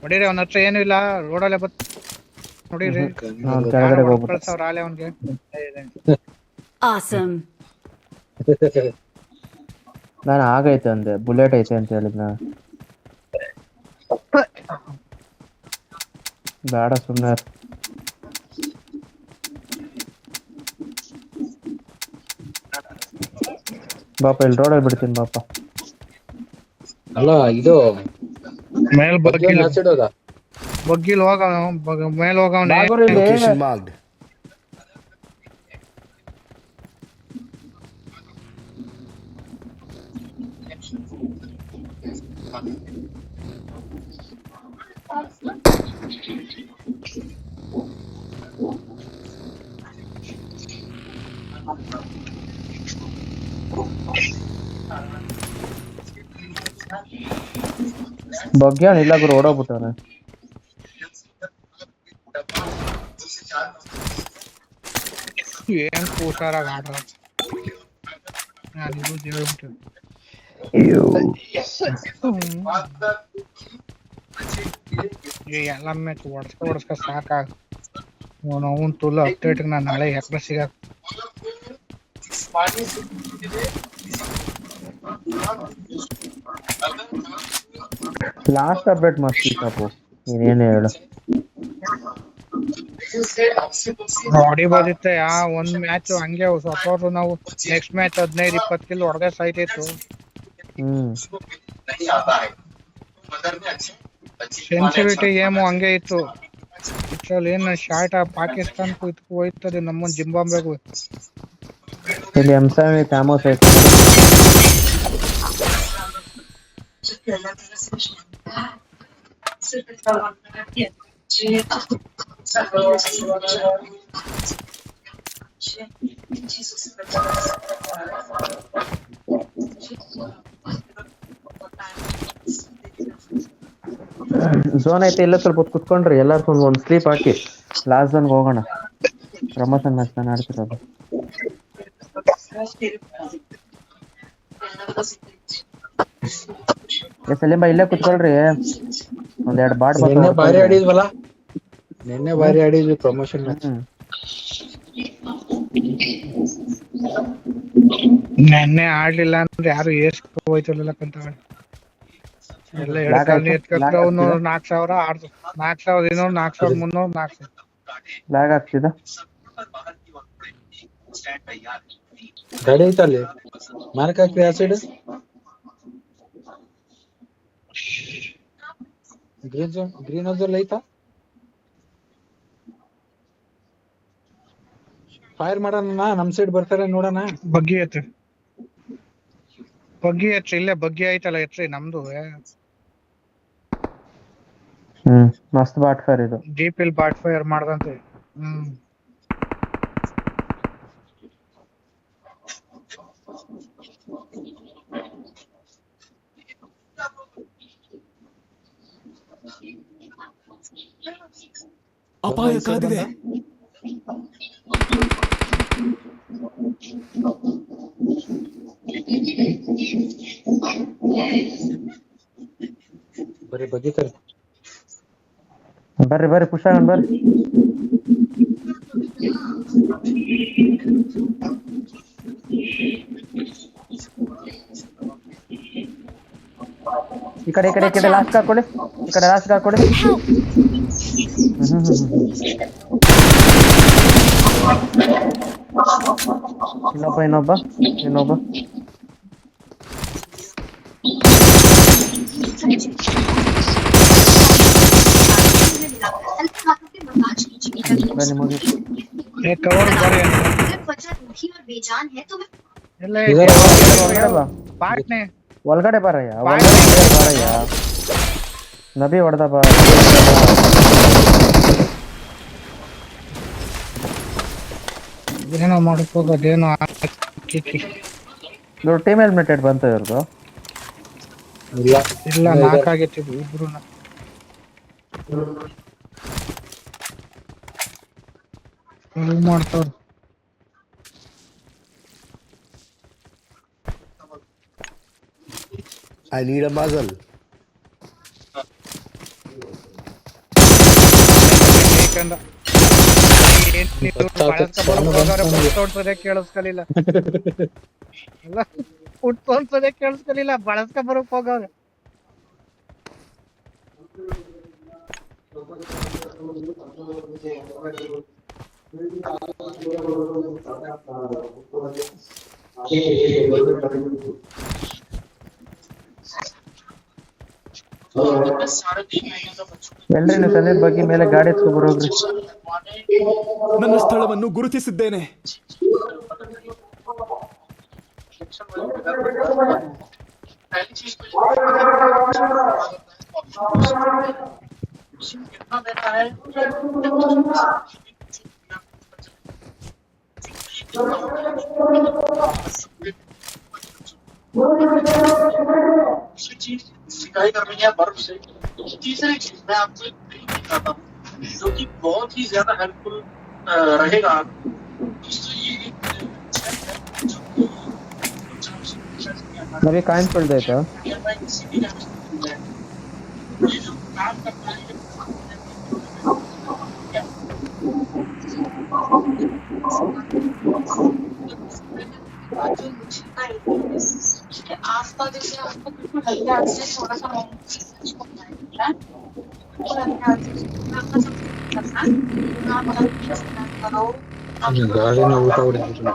ಹೊಡೀರಿ ಅವನ ಹತ್ರ ಏನು ಇಲ್ಲ ರೋಡಲ್ಲೇ ನೋಡಿರಿ ಅವ್ನು ಯಾರೋ ಕೆಳಗಡೆ ಹೊಡೆದ್ ಹೋಗ್ಬಿಟ್ಟ. ಕಳ್ಸವ್ರ ಆಲೆ ಅವನ್ಗೆ Awesome. ನಾನು ಆಗೈತೆ ಅಂದೆ, ಬುಲೆಟ್ ಐತೆ ಅಂತ ಹೇಳಿದ್ನ. ಬೇಡ ಸುಮ್ಮನೆ. ಬಾಪ ಇಲ್ಲಿ ರೋಡಲ್ಲಿ ಬಿಡ್ತೀನಿ ಬಾಪ. ಅಲ್ಲ ಇದು ಮೇಲ್ ಬಗ್ಗಿನ ಆಚೆಡ್ ಹೋದ. ಬಗ್ಗಿಲ್ ಹೋಗ ಮೇಲ್ ಹೋಗವನೆ ಬಾಗೋರು ಇಲ್ಲಿ. Location marked. ಬಗ್ಗ್ಯಾನ ಇಲ್ಲ ಗುರು, ಓಡೋಗ್ಬಿಟ್ಟವನೆ. ಏನ್ ಹುಷಾರಾಗಿ ಆಡ್ರ ನಾನಿದು ಹೇಳ್ಬಿಟ್ಟು ಎಲ್ಲ ಮ್ಯಾಚ್ ಹೊಡ್ಸ್ಕ ಸಾಕಾಗ ಅವನ್ ತುಲ್ಲ ಅಪ್ಡೇಟ್ ನಾನು ನಾಳೆ ಯಾಕೆ ಸಿಗಾಕ ಲಾಸ್ಟ್ ಅಪ್ಡೇಟ್ ಮಸ್ತ್ ಇತ್ತಪ್ಪು, ನೀನೇನು ಹೇಳು. ಹೊಡಿಬೋದಿತ್ತ ಒಂದ್ ಮ್ಯಾಚ್ ಹಂಗೆ ಸತ್ತೋದ್ರು ನಾವು ನೆಕ್ಸ್ಟ್ ಮ್ಯಾಚ್ 15-20 ಕಿಲ್ ಹೊಡೆದೇ ಸಾಯ್ತಿತ್ತು. ಸೆನ್ಸಿಟಿವಿಟಿ ಗೇಮು ಹಂಗೆ ಇತ್ತು. ಇದ್ರಲ್ಲಿ ಏನ್ ಶಾರ್ಟ್ ಪಾಕಿಸ್ತಾನಕ್ಕೂ ಇದಕ್ಕೂ ಹೋಯ್ತದೆ, ನಮ್ಮ ಜಿಂಬಾಬ್ವೆಗೂ. ಇಲ್ಲಿ M7 ಕ್ಯಾಮೋಸ್ ಐತೆ. ಝೋನ್ ಐತೆ, ಇಲ್ಲ ಸ್ವಲ್ಪ ಹೊತ್ತು ಕುತ್ಕೊಂಡ್ರಿ ಎಲ್ಲಾರ್ಗು ಒಂದು ಸ್ಲೀಪ್ ಹಾಕಿ ಲಾಸ್ಟ್ ಝೋನ್ಗೆ ಹೋಗೋಣ. ಪ್ರಮೋಷನ್ ಮ್ಯಾಚ್ ನಾನು ಆಡ್ತಿರೋದು. ಸಲೀಂ ಇಲ್ಲೇ ಕುತ್ಕೊಳ್ರಿ, ಒಂದೆರಡು ಬಾಡ್ ನಿನ್ನೆ ಬಾರಿ ಆಡಿದ್ವಲ್ಲ, ನಿನ್ನೆ ಬಾರಿ ಆಡಿದ್ವಿ ಪ್ರಮೋಷನ್ ಮ್ಯಾಚ್. ನೆನ್ನೆ ಆಡ್ಲಿಲ್ಲ ಅಂದ್ರೆ ಯಾರು ಏರ್ಸ್ಕೊ ಹೋಯ್ತಿರ್ಲಿಲ್ಲ ಕಂತ ಎಲ್ಲ ಎತ್ಕೊಂಡು 4,000 ಆಡ್ದು 4,200 4,300 4,000 ಲ್ಯಾಗ್ ಆಗ್ತಿದ. ಗಾಡಿ ಐತಲ್ಲಿ ಮಾರ್ಕ್ ಹಾಕ್ರಿ ಆ ಸೈಡ್. ಗ್ರೀನ್ ಹೌಸ್ ಐತಾ? ಫೈರ್ ಮಾಡೋಣ, ನಮ್ ಸೈಡ್ ಬರ್ತಾರೆ ನೋಡೋಣ. ಬಗ್ಗಿ ಎತ್ರಿ ಇಲ್ಲೇ ಬಗ್ಗಿ ಐತಲ್ಲ ಎತ್ರಿ ನಮ್ದು. ಮಸ್ತ್ ಬಾಟ್ ಫೈರ್ ಇದು. ಜೀಪಿಲ್ ಬಾಟ್ ಫೈರ್ ಮಾಡ್ದಂತೆ. ಅಪಾಯ ಕಾದಿದೆ. ಬರೀ ಬಗ್ಗಿತಾರೆ. ಬರ್ರಿ ಪುಷ್ ಆಗೋಣ ಬರ್ರಿ. ಈ ಕಡೆ ಲಾಸ್ಟ್ ಹಾಕೊಳ್ಳಿ, ಈ ಕಡೆ ಲಾಸ್ಟ್ ಹಾಕೊಳ್ಳಿ. ಇನ್ನೊಬ್ಬ ಬನ್ನಿ ಮುಗಿತು. ಒಳಗಡೆ ಬಾರಯ್ಯ, ನಬಿ ಹೊಡೆದ ಬಾ. ಏನೋ ಮಾಡಕ್ಕೋಗೋದೇನೋ ಟೀಮ್ ಎಲಿಮಿನೇಟೆಡ್ ಬಂತ ಇವ್ರದ್ದು. ಇಲ್ಲ 4 ಆಗೈತಿ ಇಬ್ರು. ಮಾಡ್ತಾವ್ರ. I need a muzzle. ಚಂದ. ಏನ್ ನೀವು ಬಳಸ್ಕ ಬರೋ ಅವನು ಹೋಗೋರೆ ಬಂದ್ಕೊಂಡು ಫುಟ್ ತೋಡ್ಸೋದೇ ಕೇಳಿಸ್ಕಲಿಲ್ಲ ಅಲ್ಲ, ಫುಟ್ ತೋಡ್ಸೋದೇ ಕೇಳಿಸ್ಕಲಿಲ್ಲ, ಬಳಸ್ಕ ಬರೋಕ್ ಹೋಗವ್ರೆ. ಎಲ್ರಿ ನೀವು ಸಂದೀಪ್ ಬಗ್ಗೆ ಮೇಲೆ ಗಾಡಿ ಎತ್ಕೊ ಬರೋಗ್ರಿ. ನನ್ನ ಸ್ಥಳವನ್ನು ಗುರುತಿಸಿದ್ದೇನೆ. सिकाई करनी है बर्फ से। तीसरी चीज मैं आपको एक ट्रिक दिखाता हूँ जो कि बहुत ही ज्यादा हेल्पफुल रहेगा। दोस्तों ये एक वेबसाइट है जो कि ನಮಗೆ ಕಾಯಿನ್ಸ್ ಬೆಳ್ದೈತಾ? नियरबाई सिटी का है। ये जो काम करता है ये जो छिपा है उसके आसपास जैसे आपको बिल्कुल हल्के हाथ से थोड़ा सा इसको बनाना है। बिल्कुल हल्के हाथ से आपका सब करना है। आप करो ಗಾಳಿನ ಊಟ ಹೊಡಿದ್ರು.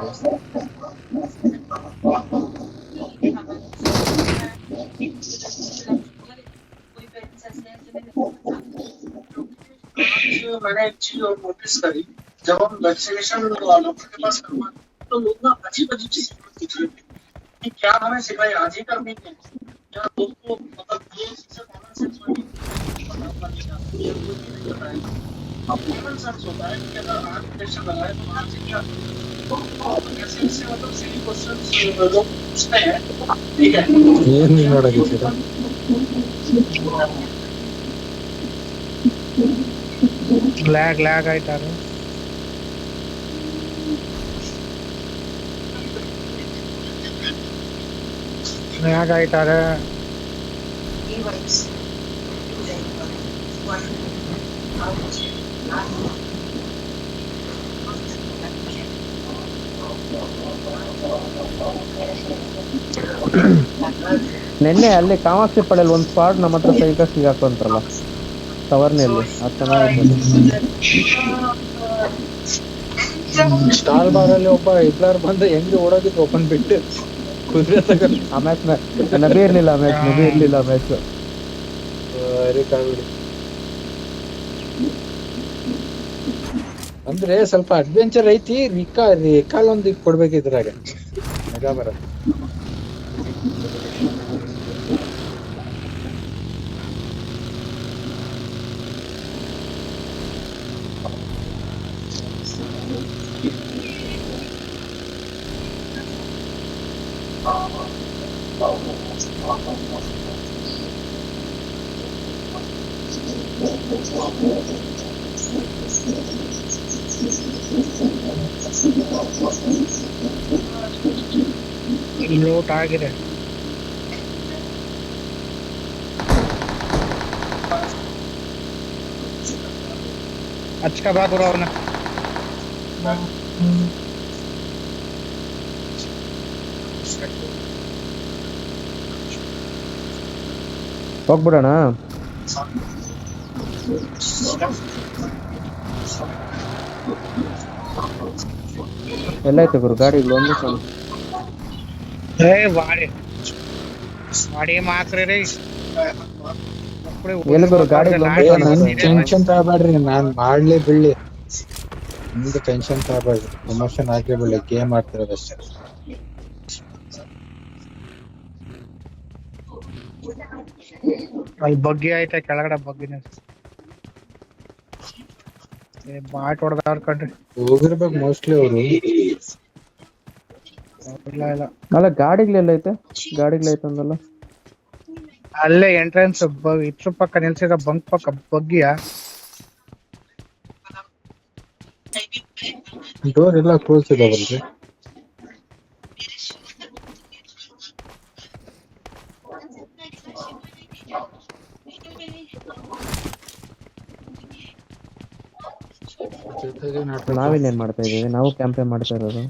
मैंने एक चीज और नोटिस करी, जब हम वैक्सीनेशन डॉक्टर के पास करवाते तो लोग ना अजीब अजीब चीजें पूछ रहे थे कि क्या हमें सिकाई आज ही करनी है, या लोग को मतलब ये चीजें कॉमन सेंस वाली अब कॉमन सेंस होता है कि अगर आज इंजेक्शन लगाए तो आज से क्या ऐसे इससे मतलब सिली क्वेश्चन लोग पूछते हैं। ठीक है, ಏನ್ ಮಾಡಾಗಿದ್ದೀರಾ? ಲ್ಯಾಗ್ ಆಯ್ತಾರೆ. ಲ್ಯಾಗ್ ಆಯ್ತಾರೆ. ನಿನ್ನೆ ಅಲ್ಲಿ ಕಾಮಾಕ್ಷಿ ಪಡೆಯಲ್ಲಿ ಒಂದು ಸ್ಪಾಟ್ ನಮ್ಮ ಹತ್ರ ಸೈಕಲ್ ಸಿಗಾಕೊಂತಾರಲ್ಲ ಟವರ್ನಲ್ಲಿ, ಅದು ಚೆನ್ನಾಗಿತ್ತು. ಸ್ಟಾಲ್ ಬಾರ್ ಅಲ್ಲಿ ಒಬ್ಬ ಹಿಟ್ಲರ್ ಬಂದು ಹೆಂಗೆ ಓಡೋಗಿದ್ದು ಒಬ್ಬನ್ ಬಿಟ್ಟು ಕುದುರೆ ತಗೊಂಡು. ಆ ಮ್ಯಾಚ್ ನಬಿ ಇರ್ಲಿಲ್ಲ ಮ್ಯಾಚ್. ಕಾಮಿಡಿ ಅಂದ್ರೆ ಸ್ವಲ್ಪ ಅಡ್ವೆಂಚರ್ ಐತಿ. ರಿಕಾಲ್ ಒಂದು ಕೊಡ್ಬೇಕಿದ್ರಾಗ ಮಜಾ ಬರತ್ತೆ. ಲೋಟ್ ಆಗಿದೆ. अच्छा बात हो रहा होना। ಹೋಗ್ಬಿಡೋಣ. ಎಲ್ಲಾಯ್ತು ಗುರು ಗಾಡಿಗಳು? ಒಂದು ಸಲ ವಾಡಿ ಮಾಕ್ರೆ ರೀ. ಎಲ್ಲಿ ಗುರು ಗಾಡಿಗಳು? ಟೆನ್ಷನ್ ತಗೋಬೇಡ್ರಿ, ನಾನ್ ಮಾಡ್ಲಿ ಬೀಳ್ಲಿ ನಿಮ್ದು ಟೆನ್ಷನ್ ತಗೋಬೇಡ್ರಿ. ಪ್ರಮೋಷನ್ ಆಗ್ಲಿ ಬೀಳ್ಲಿ, ಗೇಮ್ ಆಡ್ತಿರೋದಷ್ಟೇ. ಅಲ್ಲಿ ಬಗ್ಗಿ ಐತೆ ಕೆಳಗಡೆ, ಬಗ್ಗಿನ ಬಾಟ್ ಹೊಡೆದಾರ್ ಕಣ್ರಿ. ಹೋಗಿರ್ಬೇಕು ಮೋಸ್ಟ್ಲಿ ಅವರು. ಇಲ್ಲ ಅಲ್ಲ ಗಾಡಿಗಳೆಲ್ಲೈತೆ? ಗಾಡಿಗಳೈತಂದಲ್ಲ ಅಲ್ಲೇ ಎಂಟ್ರೆನ್ಸ್ ಇದ್ರ ಪಕ್ಕ ನಿಲ್ಸಿದ ಬಂಕ್ ಪಕ್ಕ ಬಗ್ಗಿಯ ಡೋರ್ ಎಲ್ಲ ಕ್ಲೋಸ್ ಇದಾವಲ್ರಿ? ಜೊತೆಗೆ ನಾಟಕ. ನಾವಿಲ್ಲೇನ್ ಮಾಡ್ತಾ ಇದೀವಿ? ನಾವು ಕ್ಯಾಂಪೇ ಮಾಡ್ತಾ ಇರೋದು.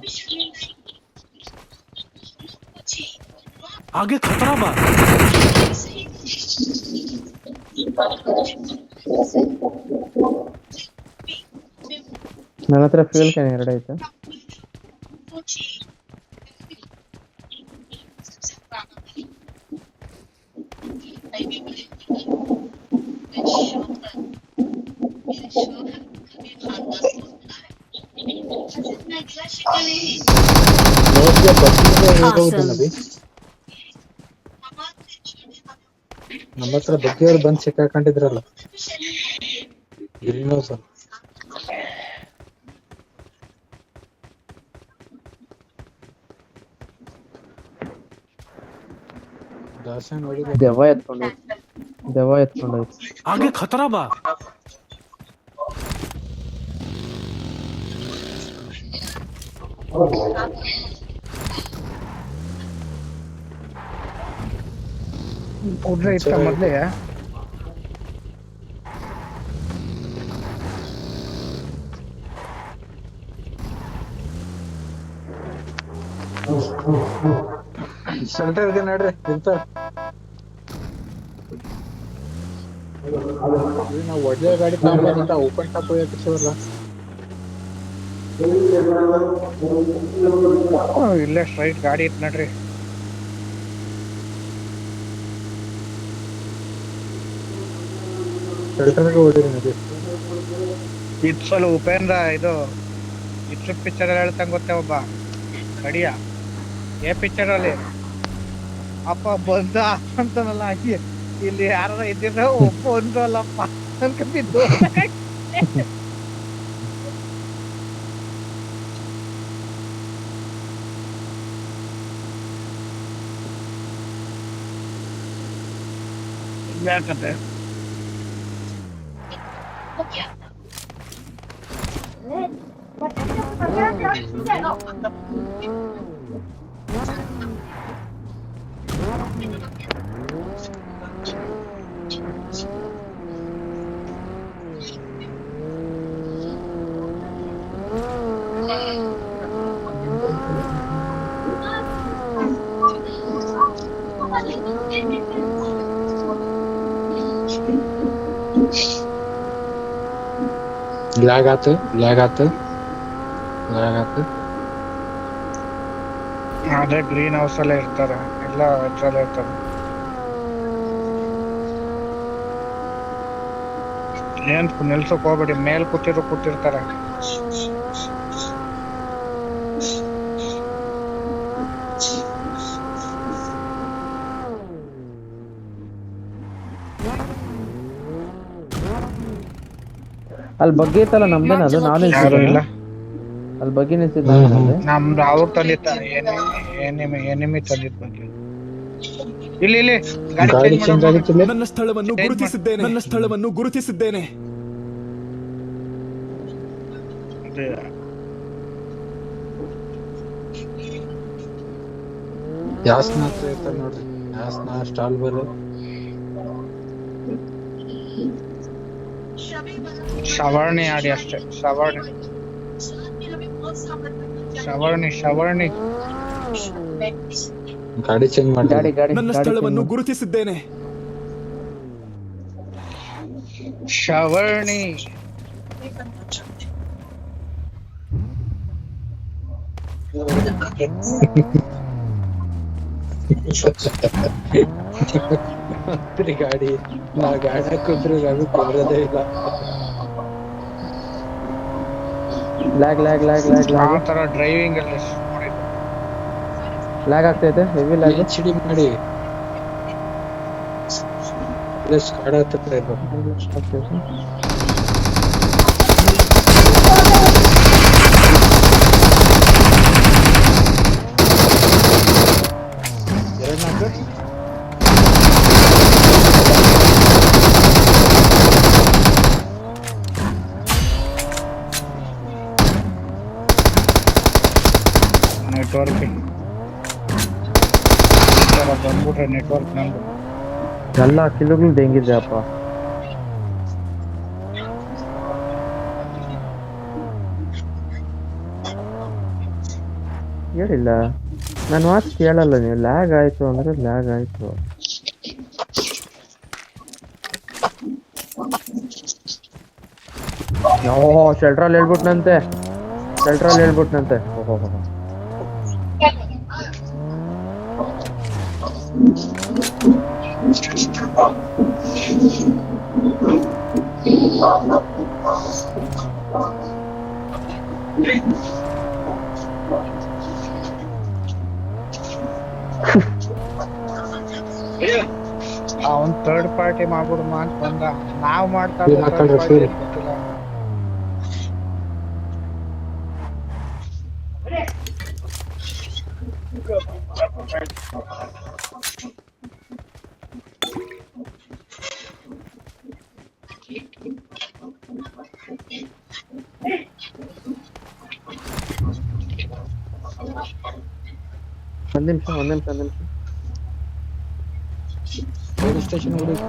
आगे खतरा बा ನನ್ನ ಹತ್ರ ಫ್ಯೂಲ್ ಕ್ಯಾನ್ 2 ಐತೆ. ನಮ್ಮ ಹತ್ರ ಬಗ್ಗೆಯವ್ರು ಬಂದು ಸಿಕ್ಕಾಕೊಂಡಿದ್ರಲ್ಲ ಗ್ರೀನ್ ಹೌಸ್. ದರ್ಶನ್ ಹೊಡಿಬೇಕು. ದೆವ್ವ ಎತ್ಕೊಂಡೋಯ್ತು. आगे खतरा बा ಕುದ್ರೆ ಇತ್ತ ಮೊದ್ಲೇ ಸೆಂಟರ್ಗೆ ನಡ್ರಿ ಇಂತ ನಾವು ಒಳ್ಳೆ ಗಾಡಿ ತಗೊಂಡ್ಬಂತ ಓಪನ್ ಟಾಪ್ ಹೋಗಕ್ಕಿವಲ್ಲ. ಇಲ್ಲೇ ಸ್ಟ್ರೈಟ್ ಗಾಡಿ ಇತ್ತು ನಡ್ರಿ. ಶೆಲ್ಟರ್ಗೆ ಹೊಡಿರಿ ನಡಿ. ಇದು ಸಲ ಉಪೇಂದ್ರ ಇದು ಇಷ್ಟು ಪಿಕ್ಚರ್ ಹೇಳ್ತಂಗ ಗೊತ್ತೇ ಒಬ್ಬ ಗಡಿಯ ಪಿಕ್ಚರ್ ಅಲ್ಲಿ ಅಪ್ಪ ಬಂದ ಅಂತನಲ್ಲ ಹಾಕಿ ಇಲ್ಲಿ ಯಾರ ಇದ್ದಿದ್ರ ಒಬ್ಬ ಒಂದಲ್ಲಪ್ಪ ಅನ್ಕೊಂಡಿದ್ದು. ಯಾಕಂತೆ ಲ್ಯಾಗ್ ಆತು. ಅದೇ ಗ್ರೀನ್ ಹೌಸ್ ಅಲ್ಲೇ ಇರ್ತಾರೆ, ಎಲ್ಲ ಇದ್ರಲ್ಲೇ ಇರ್ತಾರೆ. ಏನ್ ನಿಲ್ಸಕ್ ಹೋಗ್ಬೇಡಿ, ಮೇಲ್ ಕೂತಿರ್ತಾರೆ. ಅಲ್ಲಿ ಬಗ್ಗೆ ಇತ್ತಲ್ಲ ನಮ್ದೇನ ಅದು? ನಾನು ಇಲ್ಲ ಅಲ್ಲಿ ಬಗ್ಗೆ ನಿಲ್ಸಿದ್ದ ನಮ್ದು ಅವ್ರು ತಂದಿತ್ತ ಎನಿಮಿ ತಂದಿದ್ ಬಗ್ಗೆ. ಇಲ್ಲಿ ಗಾಡಿ ಚೇಂಜ್ ಆಗಿತ್ತಿಲ್ಲ. ನನ್ನ ಸ್ಥಳವನ್ನು ಗುರುತಿಸಿದ್ದೇನೆ ಯಾಸ್ನ ಹತ್ರ ಇರ್ತಾರೆ ನೋಡ್ರಿ. ಯಾಸ್ನ ಸ್ಟಾಲ್ ಬರು ಸವರ್ಣಿ ಆಡಿ ಅಷ್ಟೇ. ಸವರ್ಣಿ ಗಾಡಿ ಚೇಂಜ್ ಮಾಡಿ. ನನ್ನ ಸ್ಥಳವನ್ನು ಗುರುತಿಸಿದ್ದೇನೆ. ಸವರ್ಣಿ ಗಾಡಿ ನಾ ಗಾಡಿ ಕುಂತ್ರೆ ರವಿ ಕುಂದ್ರದೇ ಇಲ್ಲ. ಲ್ಯಾಗ್ ಆ ತರ ಡ್ರೈವಿಂಗ್ ಅಲ್ಲಿ ಲ್ಯಾಗ್ ಆಗ್ತೈತೆ, ಹೆವಿ ಲ್ಯಾಗ್. HD ಮಾಡಿ ಪ್ಲಸ್ ಕಾಡ ಹತ್ರ ಇರ್ಬೇಕು. ನೆಟ್ವರ್ಕ್ ಬಂದ್ಬಿಟ್ರೆ ನೆಟ್ವರ್ಕ್ ನಮ್ದು ಎಲ್ಲ ಕಿಲೋಗಳು ಹೆಂಗಿದೆ ಅಪ್ಪ. ಹೇಳಿಲ್ಲ ನಾನು ಮಾತು ಕೇಳಲ್ಲ ನೀವು. ಲ್ಯಾಗ್ ಆಯ್ತು ಅಂದ್ರೆ ಲ್ಯಾಗ್ ಆಯ್ತು. ಶೆಲ್ಟ್ರಲ್ಲಿ ಹೇಳ್ಬಿಟ್ನಂತೆ. ಓಹೋ. ಅವನ್ ಥರ್ಡ್ ಪಾರ್ಟಿ ಮಾಡ್ಬಿಡುಮ ಅಂತ ಬಂದ. ನಾವ್ ಮಾಡ್ತಾ ಫೀಲ್ ಹಾಕೊಂಡ್ರೆ ಫೀಲ್. ಗೊತ್ತಿಲ್ಲ. ಒಂದ್ ನಿಮಿಷ ಪೊಲೀಸ್ ಸ್ಟೇಷನ್ ಹುಡುಗ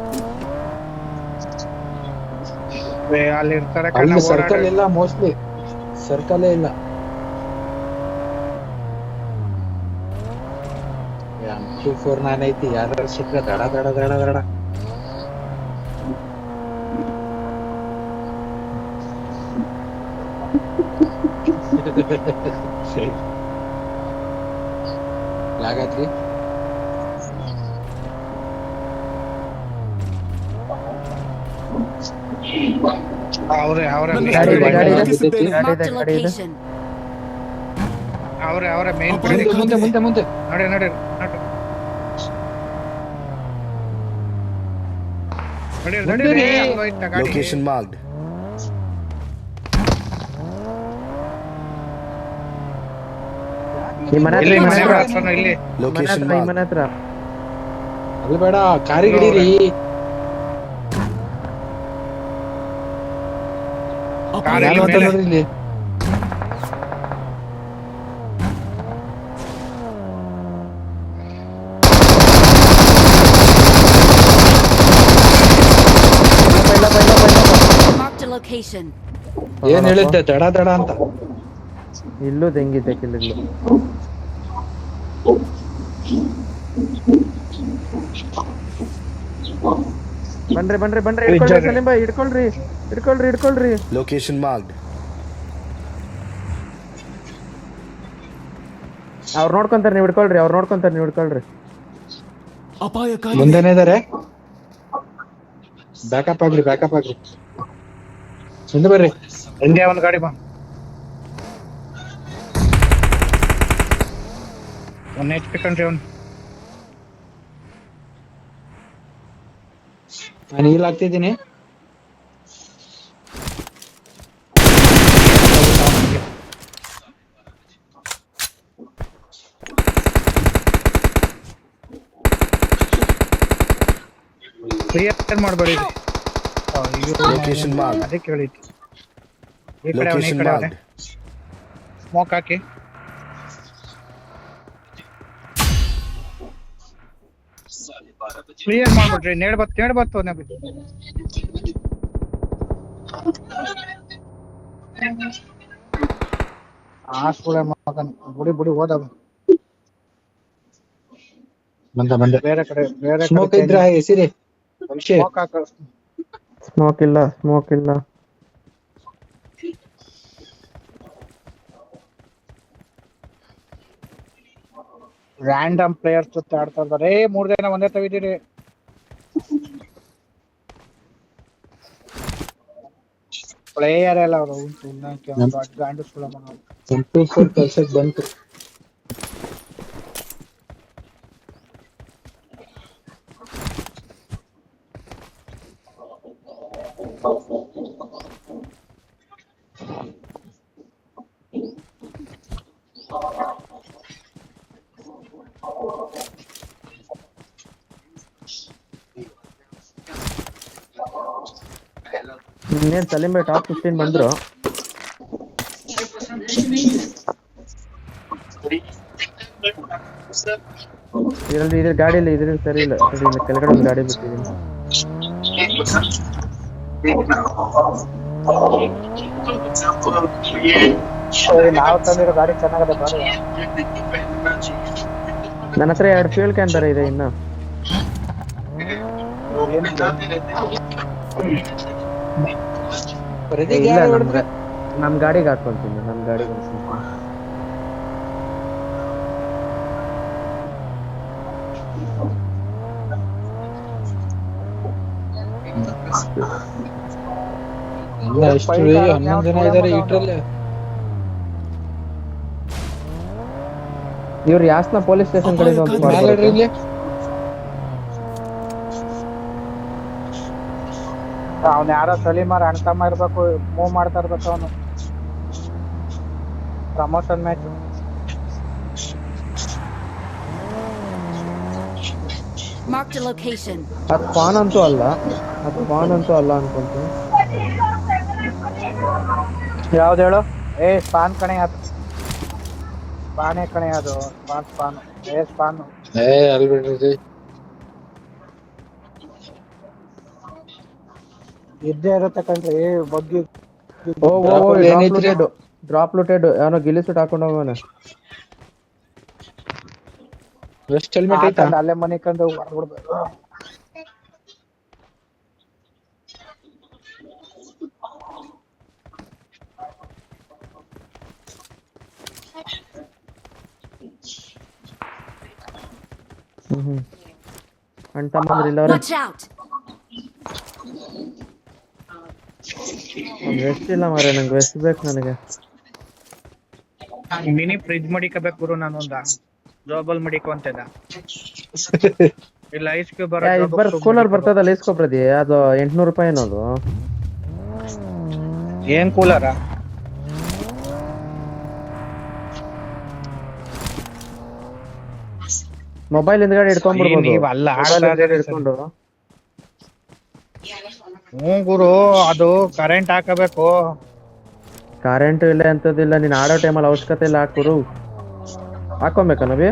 ಅಲ್ಲಿ ಇರ್ತಾರೆ ಅಲ್ಲಿ ಸರ್ಕಲ್ ಇಲ್ಲ, ಮೋಸ್ಟ್ಲಿ ಸರ್ಕಲೇ ಇಲ್ಲ. M24 ನಾನೈತಿ, ಯಾರು ಸಿಕ್ಕ ದಡ ದಡ ದಡ ದಡ. ಲಾಗಾತ್ರಿ ಅವ್ರೆ ಗಾಡಿ ಇದೆ. Marked a location. ಅವ್ರೆ ಮೇನ್ ಮುಂದೆ ನಡಿ ನಡಿ Location marked. ಈ ಮನೆ ಇಲ್ಲಿ ಹತ್ರ, ಮನೆ ಈ ಹತ್ರನೂ ಇಲ್ಲಿ Location marked. ಮನೆ ಹತ್ರ. ಅಲ್ಲಿ ಬೇಡ, ಕಾರಿಗೆ ಹಿಡೀರಿ. ಕಾರ್ ಯಾರು ಇಲ್ಲಿ ಅಂತ ಮೇಲೆ. ನೋಡ್ರಿ ಇಲ್ಲಿ. Marked a location. ಏನ್ ಹೇಳಿದ್ದೆ ದಡ ದಡ ಅಂತ. ಇಲ್ಲೂ ತೆಂಗಿದೆ ಕಿಲ್ಲಿಗ್ಲು. ಬನ್ರಿ ಹಿಡ್ಕೊಳ್ರಿ ಸಲೀಂ ಭಾಯ್, ಹಿಡ್ಕೊಳ್ರಿ. Location marked. ಅವ್ರು ನೋಡ್ಕೊಂತಾರೆ, ನೀವು ಹಿಡ್ಕೊಳ್ರಿ. ಅಪಾಯಕಾರಿ ಮುಂದೆನೇ ಇದಾರೆ. ಬ್ಯಾಕಪ್ ಆಗ್ರಿ. ಮುಂದೆ ಬರ್ರಿ. ಹಿಂದೆ ಒಂದ್ ಗಾಡಿ ಬಾ. ಒಂದ್ HP ಕಂಡ್ರಿ ಅವ್ನು. ನಾನು ಇಲ್ಲಿ ಆಗ್ತಿದ್ದೀನಿ. ಕ್ಲಿಯರ್ ಮಾಡಬೇಡಿ. Location marked. ಅದಕ್ಕೆ ಹೇಳಿದ್ದು. ಈ ಕಡೆ Location marked. ಸ್ಮೋಕ್ ಹಾಕಿ. ಕ್ಲಿಯರ್ ಮಾಡ್ಬಿಡ್ರಿ. ನೇಡ್ ಬತ್ತು ಆಸ್ಕೂಳೆ ಮಗನ್ ಬುಡಿ ಹೋದ. ಬಂದೆ. ಬೇರೆ ಕಡೆ ಸ್ಮೋಕ್ ಇದ್ರ ಹೆಸಿರಿ. ಸ್ಮೋಕ್ ಹಾಕ. ಸ್ಮೋಕ್ ಇಲ್ಲ. ರ್ಯಾಂಡಮ್ ಪ್ಲೇಯರ್ಸ್ ಜೊತೆ ಆಡ್ತಾ ಇದ್ದಾರೆ. 3 ಜನ ಒಂದೇ ತೆಗಿದ್ದೀರಿ. ಪ್ಲೇಯರ್ ಎಲ್ಲ ಅವರು ಗಾಂಡು ಸುಳ ಮಗ. M24 ಕಲ್ಸಕ್ ಬಂತು. ಇನ್ನೇನ್ ಸಲೀಂ ಭಾಯ್ ಟಾಪ್ 15 ಬಂದ್ರು. ಇದ್ರಲ್ಲಿ ಗಾಡಿ ಇಲ್ಲ, ಸರಿ ಇಲ್ಲ. ಕೆಳಗಡೆ ಒಂದು ಗಾಡಿ ಬಿಟ್ಟಿದ್ದೀನಿ. ನಾವು ತಂದಿರೋ ಗಾಡಿ ಚೆನ್ನಾಗದೆ ಬಾರಿ. ನನ್ನ ಹತ್ರ 2 ಫ್ಯೂಲ್ ಕ್ಯಾನ್ ಬೇರೆ ಇದೆ ಇನ್ನು. ಇಲ್ಲ ನಮ್ ಗಾಡಿಗೆ ಹಾಕೊಳ್ತೀನಿ, ನಮ್ ಗಾಡಿಗೆ ಎಷ್ಟು 11 ಜನ ಇದಾರೆ ಇಟ್ರಲ್ಲಿ. ಇವ್ರು ಯಾಸ್ನ ಪೊಲೀಸ್ ಸ್ಟೇಷನ್ ಕಡೆ ಅವ್ನು ಯಾರೋ ಸಲೀಮಾರ್ ಅಣ್ತಮ್ಮ ಇರ್ಬೇಕು, ಮೂವ್ ಮಾಡ್ತಾ ಇರ್ಬೇಕು ಅವನು. Promotion match. Marked a location. ಅದು ಫಾನ್ ಅಂತೂ ಅಲ್ಲ ಅನ್ಕೊಂತೀನಿ. ಯಾವ್ದು ಹೇಳು? ಸ್ಪಾನ್ ಕಣೆ ಅದು, ಸ್ಪಾನೇ ಕಣೆ ಅದು, ಸ್ಪಾನ್ ಸ್ಪಾನ್. ಅಲ್ಲಿ ಬಿಡ್ರಿ. ಇದ್ದೇ ಇರುತ್ತೆ ಕಣ್ರಿ ಬಗ್ಗಿ. ಡ್ರಾಪ್ ಲೂಟೆಡ್ ಅವನು ಗಿಲ್ಲಿ ಸೂಟ್ ಹಾಕೊಂಡು ಹೋಗೋಣ. ವೆಸ್ಟ್ ಹೆಲ್ಮೆಟ್ ಐತಾ? ಅಲ್ಲೇ ಮನೆ ಕಂಡು ಹೊರಡ್ಬಿಡ್ಬೇಕು. ಅಣ್ಣ ತಮ್ಮಂದ್ರೆ ಇಲ್ಲ ಅವ್ರೆ. Watch out. ವೆಸ್ಟ್ ಇಲ್ಲ ಮಾರೆ, ನಂಗೆ ವೆಸ್ಟ್ ಬೇಕು. ನನಗೆ ಮಿನಿ ಫ್ರಿಜ್ ಮಡಿಕಬೇಕು ಗುರು, ನಾನೊಂದ ಜೋಬಲ್ ಮಡಿಕೊ ಅಂತಿದ್ದ. ಇಲ್ಲ ಐಸ್ ಕ್ಯೂಬ್ ಕೂಲರ್ ಬರ್ತದಲ್ಲ, ಇಸ್ಕೊಬ್ರದಿ ಅದು 800 ರೂಪಾಯಿ ಏನದು. ಏನ್ ಕೂಲರ? ಮೊಬೈಲ್ ಹಿಂದ್ಗಡೆ ಇಟ್ಕೊಂಡ್ಬಿಡ್ಬೋದು. ನೀವ್ ಅಲ್ಲ ಇಟ್ಕೊಂಡು. ಗುರು ಅದು ಕರೆಂಟ್ ಹಾಕಬೇಕು. ಕರೆಂಟ್ ಇಲ್ಲ ಅಂತದಿಲ್ಲ, ನೀನ್ ಆಡೋ ಟೈಮಲ್ಲಿ ಅವಶ್ಯಕತೆ ಇಲ್ಲ. ಹಾಕುರು ಹಾಕೊಬೇಕ ನವಿ.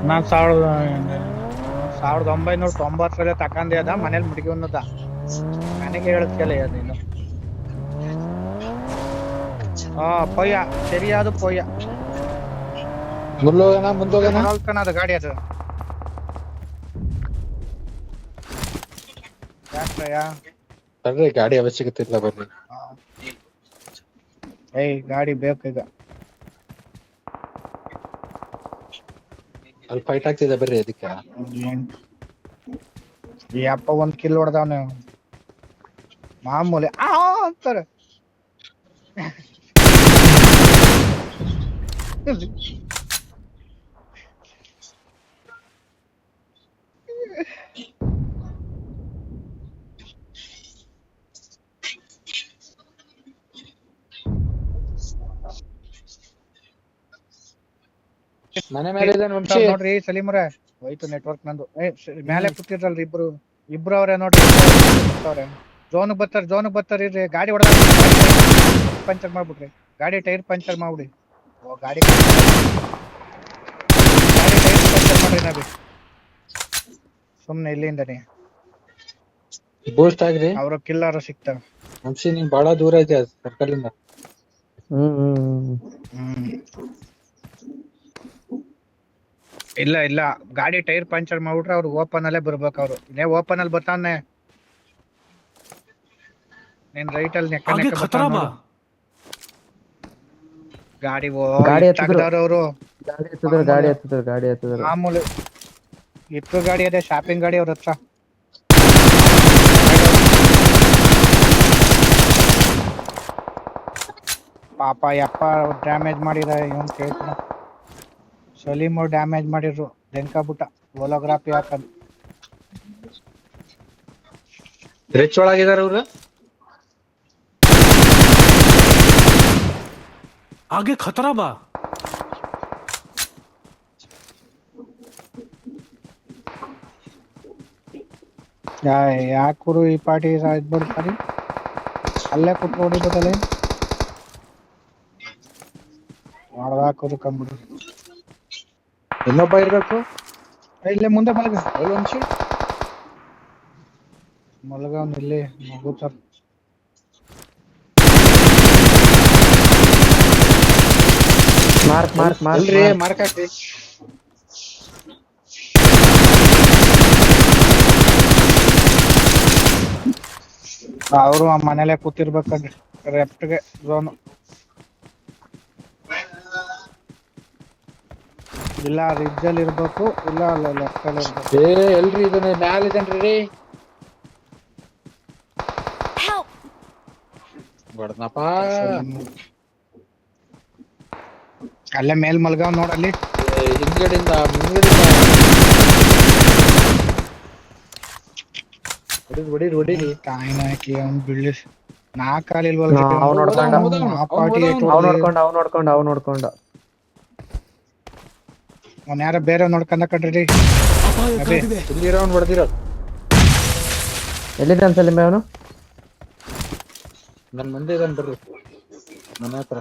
ನಾನ್ 1990 ತಕಂದೆ ಅದ, ಮನೇಲಿ ಮುಡಿಗೆ ಅನ್ನೋದ. ನನಗೆ ಹೇಳತ್ಕಲ್ಲ ನೀನು. ಪೊಯ್ಯ ಸರಿಯಾದ ಪೊಯ್ಯ ಮುಂದೋಗೋಣ ಅದು ಗಾಡಿ ಅದು. ಬರ್ರಿ, ಗಾಡಿ ಅವಶ್ಯಕತೆ ಇಲ್ಲ ಬರ್ರಿ. ಗಾಡಿ ಬೇಕು ಈಗ. ಅಲ್ಲಿ ಫೈಟ್ ಆಗ್ತಿದೆ ಬರ್ರಿ. ಅದಕ್ಕೆ ಈ ಅಪ್ಪ 1 ಕಿಲ್ ಹೊಡೆದವನು ಮಾಮೂಲಿ ಅಂತಾರೆ. ಮನೆ ಮೇಲೆ ನೋಡ್ರಿ ಸಲೀಮ್ರ ಹೋಯ್ತು ನೆಟ್ವರ್ಕ್ ನಂದು. ಮೇಲೆ ಕೂತಿದ್ರಲ್ರಿ ಇಬ್ರು ಅವ್ರೆ ನೋಡ್ರಿ. ಝೋನ್ ಬರ್ತಾರ ಇರ್ರಿ. ಗಾಡಿ ಹೊಡೆದ ಪಂಚರ್ ಮಾಡ್ಬಿಟ್ರಿ, ಗಾಡಿ ಟೈರ್ ಪಂಚರ್ ಮಾಡ್ಬಿಡಿ. ಗಾಡಿ ಟೈರ್ ಪಂಚರ್ ಮಾಡ್ರಿ ನಾವೇ ಸುಮ್ನೆ ಇಲ್ಲಿಂದನೇ. ಬೂಸ್ಟ್ ಆಗ್ರಿ, ಅವ್ರ ಕಿಲ್ಲರ್ ಸಿಗ್ತಾವ. ವಂಶಿ ನೀನ್ ಬಹಳ ದೂರ ಐತೆ ಸರ್ಕಲ್ ಇಂದ. ಇಲ್ಲ ಗಾಡಿ ಟೈರ್ ಪಂಚರ್ ಮಾಡ್ಬಿಟ್ರೆ ಅವ್ರು ಓಪನ್ ಅಲ್ಲೇ ಬರ್ಬೇಕು. ಅವ್ರು ಇಲ್ಲೇ ಓಪನ್ ಅಲ್ಲಿ ಬರ್ತಾನೆ. ನೀನ್ ರೈಟ್ ಅಲ್ಲಿ ಗಾಡಿ ಅವರು ಗಾಡಿ ಹತ್ತಿದ್ರು. ಮಾಮೂಲಿ ಇತ್ತು ಗಾಡಿ ಅದೇ ಶಾಪಿಂಗ್ ಗಾಡಿ ಅವ್ರ ಹತ್ರ. ಪಾಪ ಯಪ್ಪ ಡ್ಯಾಮೇಜ್ ಮಾಡಿದ ಇವನ್ ಕೇಳ್ತಾನ. ಸಲೀಮ್ ಅವ್ರು ಡ್ಯಾಮೇಜ್ ಮಾಡಿದ್ರು ದೆನ್ಕಾಬಿಟ್ಟ ಹೋಲೋಗ್ರಾಫಿ ಹಾಕದು. ರಿಚ್ ಒಳಗಿದಾರ ಅವ್ರು. आगे खतरा बा. ಯಾಕೂರು ಈ ಪಾರ್ಟಿ ಇದ್ಬಿಡ್ತಾರಿ, ಅಲ್ಲೇ ಕುತ್ಕೊಂಡು ಹೊಡಿಬೋದಲ್ಲ. ಮಾಡ್ದಾಕೂರು ಕಂಬಿಡ್ರಿ. ಇನ್ನೊಬ್ಬ ಇರ್ಬೇಕು ಇಲ್ಲೇ ಮುಂದೆ ಮಲಗ ವಂಶಿ. ಮಲಗವ್ನ ಇಲ್ಲಿ ಮಗುತಾರ. ಮಾರ್ಕ್ ಮಾರ್ಕ್ ಮಾರ್ಕ್ ಅಲ್ರಿ ಮಾರ್ಕ್ ಹಾಕ್ರಿ. ಅವರು ಆ ಮನೇಲೆ ಕೂತಿರ್ಬೇಕಂದ್ರಿ ಲೆಫ್ಟ್ಗೆ ಝೋನ್. ಇಲ್ಲ ರಿಡ್ಜ್ ಅಲ್ಲಿ ಇರ್ಬೇಕು, ಇಲ್ಲ ಅಲ್ಲ ಲೆಫ್ಟ್ ಅಲ್ಲಿ ಇರ್ಬೇಕು. ಎಲ್ರಿ ಇದನ್ನ ಮ್ಯಾಲ ಇದನ್ರಿ ರೀ Help! ಬಡ್ದಪ್ಪ. ಅಲ್ಲೇ ಮೇಲ್ ಮಲ್ಗಾವ್ ನೋಡಲ್ಲಿ. ಹಿಂದ್ಗಡೆಯಿಂದ ಹೊಡೀರಿ. ಕಾಯಿನ ಹಾಕಿ ಅವ್ನ್ ಬೀಳಿ ನಾಲ್ಕಾಲಿ ಅವ್ ನೋಡ್ಕೊಂಡ ಅವ್ ನೋಡ್ಕೊಂಡ ಅವ್ನ ಯಾರ ಬೇರೆ ನೋಡ್ಕೊಂಡ ಕಣ್ರಿ. ಅದೇ ಇಲ್ಲಿರೋ ಹೊಡೆದಿರೋ ಎಲ್ಲಿದ್ದಾನೆ ಸಲಿಂಬೆ ಅವನು? ನನ್ ಮುಂದೆ ಇದಾನ್ ಬರ್ರಿ ಮನೆ ಹತ್ರ.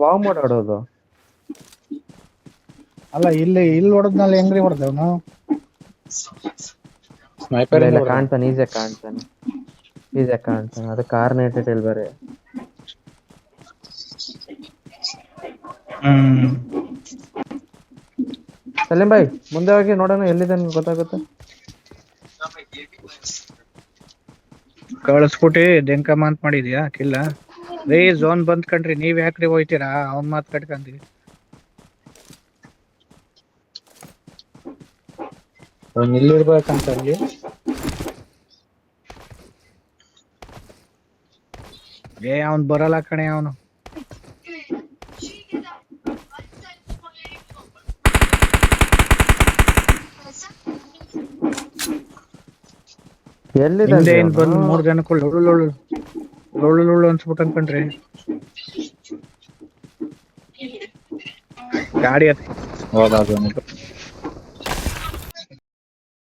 ಬಾಂಬ್ ಓಡಾಡೋದು ಅಲ್ಲ ಇಲ್ಲಿ ಹೊಡೆದ್ನಲ್ಲ ಹೆಂಗ್ರಿ ಹೊಡೆದವನು? ಸ್ನೈಪರ್ ಕಾಣ್ತಾನೆ, ಈಜೆ ಕಾಣ್ತಾನೆ. ಅದು ಕಾರ್ನೇಟೆಡ್ ಇಲ್ಲಿ ಬೇರೆ. ಸಲೀಂ ಭಾಯ್ ಮುಂದೆ ಹೋಗಿ ನೋಡೋಣ ಎಲ್ಲಿದ್ದಾನೆ ಗೊತ್ತಾಗುತ್ತೆ. ಕಳಿಸ್ಬಿಟ್ಟಿ ದೆಂಕಮ್ಮ ಅಂತ ಮಾಡಿದ್ಯಾ ಕಿಲ್ಲ? ರೇ ಝೋನ್ ಬಂದ್ ಕಣ್ರಿ, ನೀವ್ ಯಾಕ್ರಿ ಹೋಯ್ತೀರಾ? ಅವ್ನ್ ಮಾತ್ ಕಟ್ಕಂದಿ. ಅವ್ನು ಇಲ್ಲಿರ್ಬೇಕಂತ ಅಲ್ಲಿ. ಅವ್ನ್ ಬರಲ್ಲ ಕಣೆ ಅವನು. ಹಿಂದೆ ಏನ್ ಬಂದ್ 3 ಜನಕ್ಕೂ ಲೊಳ್ಳು ಅನ್ಸ್ಬಿಟ್ಟು ಅನ್ಕೊಂಡ್ರಿ. ಗಾಡಿ ಹೌದಾ